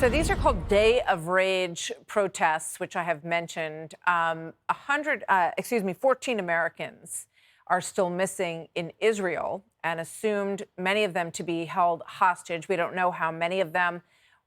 So these are called Day of Rage protests, which I have mentioned. 14 Americans are still missing in Israel and assumed many of them to be held hostage. We don't know how many of them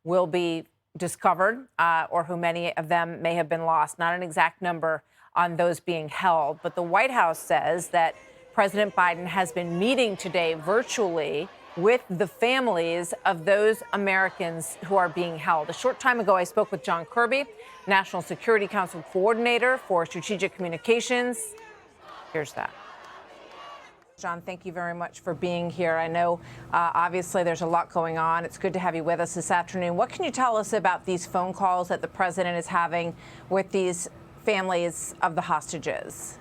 will be discovered or who many of them may have been lost. Not an exact number on those being held. But the White House says that President Biden has been meeting today virtually with the families of those Americans who are being held. A short time ago, I spoke with John Kirby, National Security Council Coordinator for Strategic Communications. Here's that. John, thank you very much for being here. I know, obviously, there's a lot going on. It's good to have you with us this afternoon. What can you tell us about these phone calls that the president is having with these families of the hostages?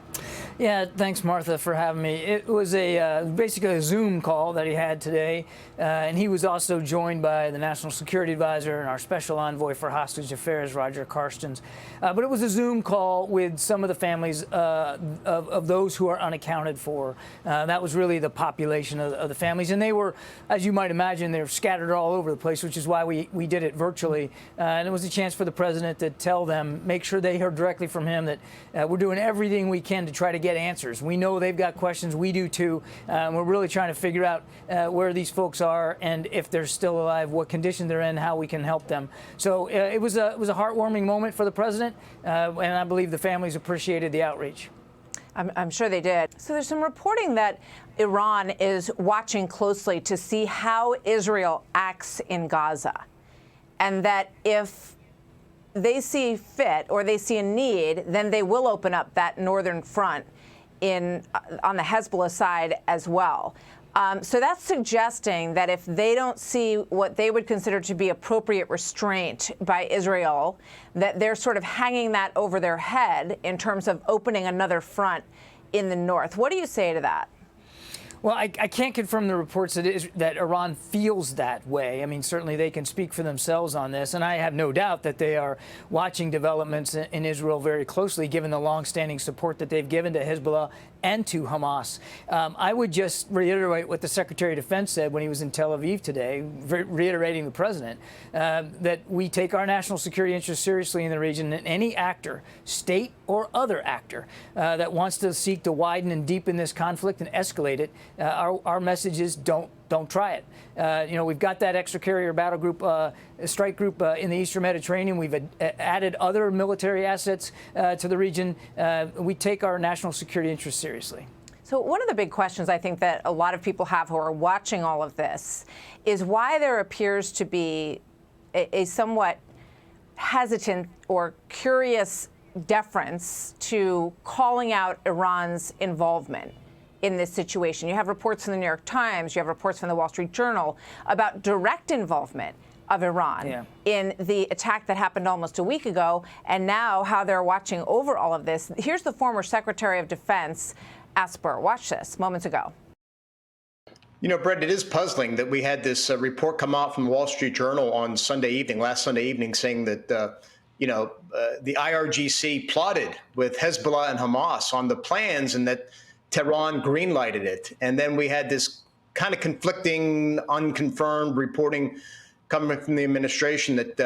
Yeah, thanks, Martha, for having me. It was basically a Zoom call that he had today, and he was also joined by the National Security Advisor and our Special Envoy for Hostage Affairs, Roger Carstens. But it was a Zoom call with some of the families of those who are unaccounted for. That was really the population of the families, and they were, as you might imagine, they were scattered all over the place, which is why we did it virtually. And it was a chance for the president to tell them, make sure they heard directly from him that we're doing everything we can to try to get answers. We know they've got questions. We do too. We're really trying to figure out where these folks are and if they're still alive, what condition they're in, how we can help them. So it was a heartwarming moment for the president, and I believe the families appreciated the outreach. I'm sure they did. So there's some reporting that Iran is watching closely to see how Israel acts in Gaza, and that if they see fit or they see a need, then they will open up that northern front on the Hezbollah side as well. So that's suggesting that if they don't see what they would consider to be appropriate restraint by Israel, that they're sort of hanging that over their head in terms of opening another front in the north. What do you say to that? Well, I can't confirm the reports that Iran feels that way. I mean, certainly they can speak for themselves on this, and I have no doubt that they are watching developments in Israel very closely, given the longstanding support that they've given to Hezbollah and to Hamas. I would just reiterate what the Secretary of Defense said when he was in Tel Aviv today, reiterating the president, that we take our national security interests seriously in the region, and any actor, state or other actor, that wants to seek to widen and deepen this conflict and escalate it, our message is don't try it. We've got that extra carrier battle group, strike group in the Eastern Mediterranean. We've added other military assets to the region. We take our national security interests seriously. So one of the big questions I think that a lot of people have who are watching all of this is why there appears to be a somewhat hesitant or curious deference to calling out Iran's involvement in this situation. You have reports from the New York Times, you have reports from the Wall Street Journal about direct involvement of Iran in the attack that happened almost a week ago, and now how they're watching over all of this. Here's the former Secretary of Defense, Esper. Watch this moments ago. You know, Brett, it is puzzling that we had this report come out from the Wall Street Journal on last Sunday evening, saying that, the IRGC plotted with Hezbollah and Hamas on the plans and that Tehran greenlighted it. And then we had this kind of conflicting, unconfirmed reporting coming from the administration that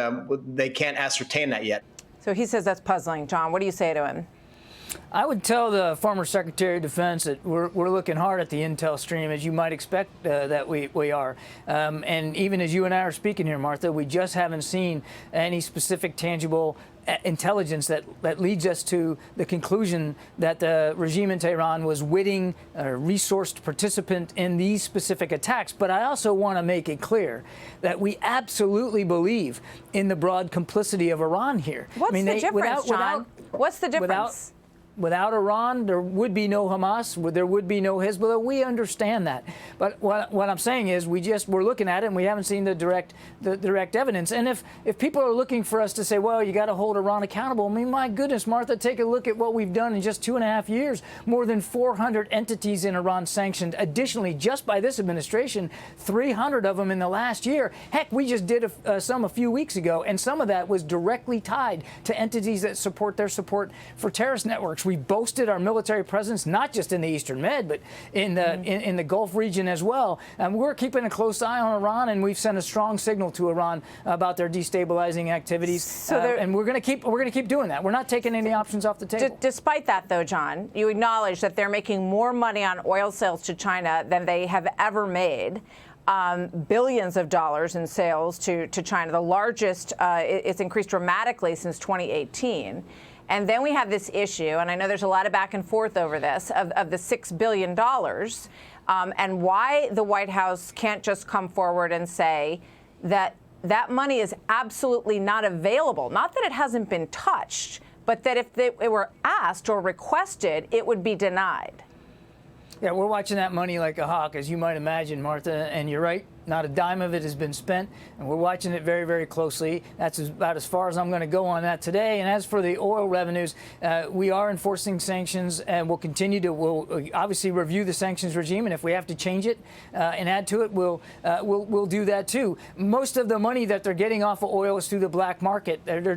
they can't ascertain that yet. So he says that's puzzling. John, what do you say to him? I would tell the former Secretary of Defense that we're looking hard at the intel stream, as you might expect that we are. And even as you and I are speaking here, Martha, we just haven't seen any specific tangible intelligence that leads us to the conclusion that the regime in Tehran was witting a resourced participant in these specific attacks. But I also want to make it clear that we absolutely believe in the broad complicity of Iran here. What's the difference, John? What's the difference? Without Iran, there would be no Hamas, there would be no Hezbollah. We understand that. But what I'm saying is we're looking at it and we haven't seen the direct evidence. And if people are looking for us to say, well, you got to hold Iran accountable, I mean, my goodness, Martha, take a look at what we've done in just 2.5 years. More than 400 entities in Iran sanctioned. Additionally, just by this administration, 300 of them in the last year. Heck, we just did some a few weeks ago, and some of that was directly tied to entities that support for terrorist networks. We boasted our military presence, not just in the Eastern Med, but in the Gulf region as well. We're keeping a close eye on Iran, and we've sent a strong signal to Iran about their destabilizing activities. And we're going to keep doing that. We're not taking any options off the table. Despite that, though, John, you acknowledge that they're making more money on oil sales to China than they have ever made. Billions of dollars in sales to China, the largest. It's increased dramatically since 2018. And then we have this issue, and I know there's a lot of back and forth over this, of the $6 billion, and why the White House can't just come forward and say that that money is absolutely not available. Not that it hasn't been touched, but that if it were asked or requested, it would be denied. Yeah, we're watching that money like a hawk, as you might imagine, Martha, and you're right. Not a dime of it has been spent, and we're watching it very, very closely. That's about as far as I'm going to go on that today. And as for the oil revenues, we are enforcing sanctions, and we'll continue to. We'll obviously review the sanctions regime, and if we have to change it and add to it, we'll do that too. Most of the money that they're getting off of oil is through the black market. They're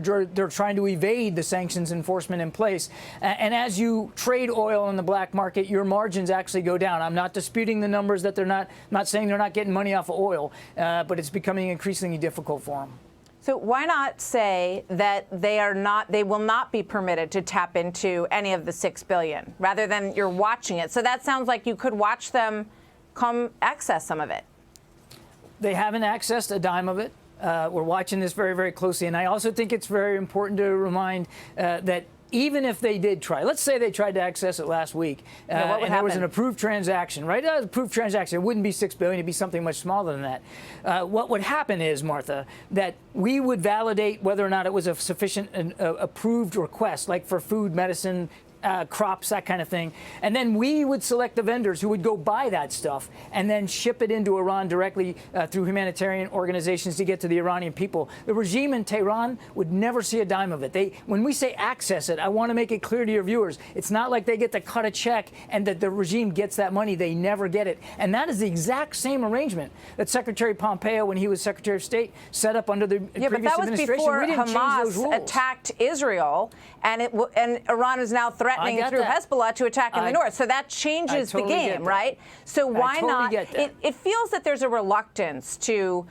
trying to evade the sanctions enforcement in place. And as you trade oil in the black market, your margins actually go down. I'm not disputing the numbers that I'm not saying they're not getting money off of oil, but it's becoming increasingly difficult for them. So why not say that they will not be permitted to tap into any of the $6 billion, rather than you're watching it? So that sounds like you could watch them come access some of it. They haven't accessed a dime of it. We're watching this very, very closely, and I also think it's very important to remind that even if they did try, let's say they tried to access it last week, and there was an approved transaction, right? Approved transaction, it wouldn't be $6 billion, it'd be something much smaller than that. What would happen is, Martha, that we would validate whether or not it was a sufficient approved request, like for food, medicine, crops, that kind of thing. And then we would select the vendors who would go buy that stuff and then ship it into Iran directly through humanitarian organizations to get to the Iranian people. The regime in Tehran would never see a dime of it. When we say access it, I want to make it clear to your viewers, it's not like they get to cut a check and that the regime gets that money. They never get it. And that is the exact same arrangement that Secretary Pompeo, when he was Secretary of State, set up under the previous administration. But that was before we didn't change those rules. Hamas attacked Israel, and Iran is now threatening through Hezbollah to attack in the north. So that changes the game, right? So why not? It feels that there's a reluctance to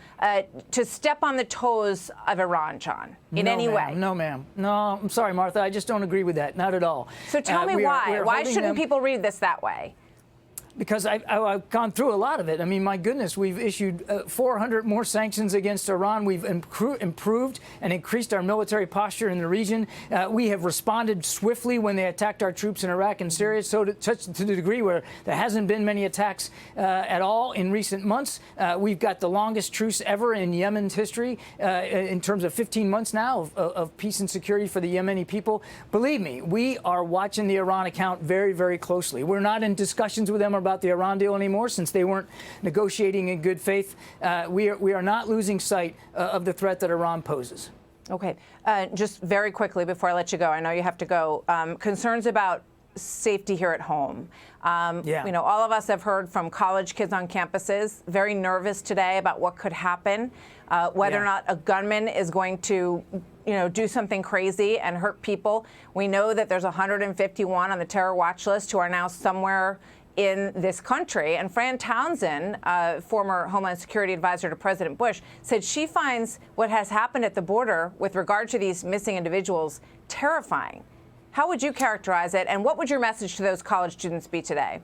step on the toes of Iran, John, in any way. No, ma'am. No, I'm sorry, Martha. I just don't agree with that. Not at all. So tell me why. Why shouldn't people read this that way? Because I've gone through a lot of it. I mean, my goodness, we've issued 400 more sanctions against Iran. We've improved and increased our military posture in the region. We have responded swiftly when they attacked our troops in Iraq and Syria, so to the degree where there hasn't been many attacks at all in recent months. We've got the longest truce ever in Yemen's history in terms of 15 months now of peace and security for the Yemeni people. Believe me, we are watching the Iran account very, very closely. We're not in discussions with them about the Iran deal anymore, since they weren't negotiating in good faith. We are not losing sight of the threat that Iran poses. Okay. Just very quickly before I let you go, I know you have to go. Concerns about safety here at home. You know, all of us have heard from college kids on campuses, very nervous today about what could happen, whether or not a gunman is going to do something crazy and hurt people. We know that there's 151 on the terror watch list who are now somewhere in this country. And Fran Townsend, former Homeland Security advisor to President Bush, said she finds what has happened at the border with regard to these missing individuals terrifying. How would you characterize it, and what would your message to those college students be today?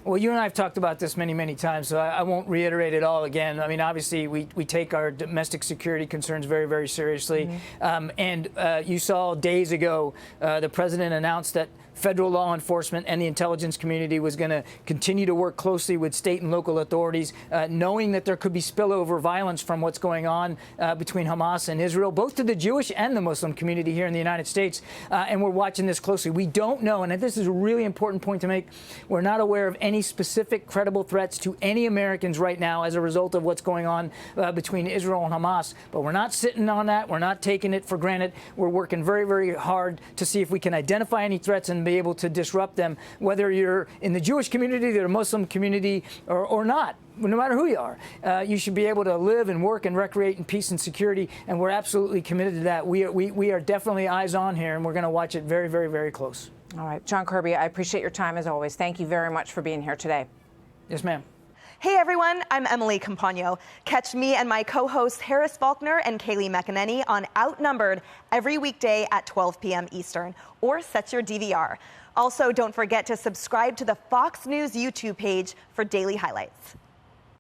Well, you and I have talked about this many, many times, so I won't reiterate it all again. I mean, obviously, we take our domestic security concerns very, very seriously. And you saw days ago, the president announced that federal law enforcement and the intelligence community was going to continue to work closely with state and local authorities, knowing that there could be spillover violence from what's going on between Hamas and Israel, both to the Jewish and the Muslim community here in the United States. And we're watching this closely. We don't know, and this is a really important point to make, we're not aware of any specific credible threats to any Americans right now as a result of what's going on between Israel and Hamas. But we're not sitting on that. We're not taking it for granted. We're working very, very hard to see if we can identify any threats and be able to disrupt them, whether you're in the Jewish community, the Muslim community, or not. No matter who you are, you should be able to live and work and recreate in peace and security, and we're absolutely committed to that. We are definitely eyes on here, and we're going to watch it very, very, very close. All right, John Kirby, I appreciate your time as always. Thank you very much for being here today. Yes, ma'am. Hey everyone, I'm Emily Campagno. Catch me and my co-hosts Harris Faulkner and Kaylee McEnany on Outnumbered every weekday at 12 p.m. Eastern, or set your DVR. Also, don't forget to subscribe to the Fox News YouTube page for daily highlights.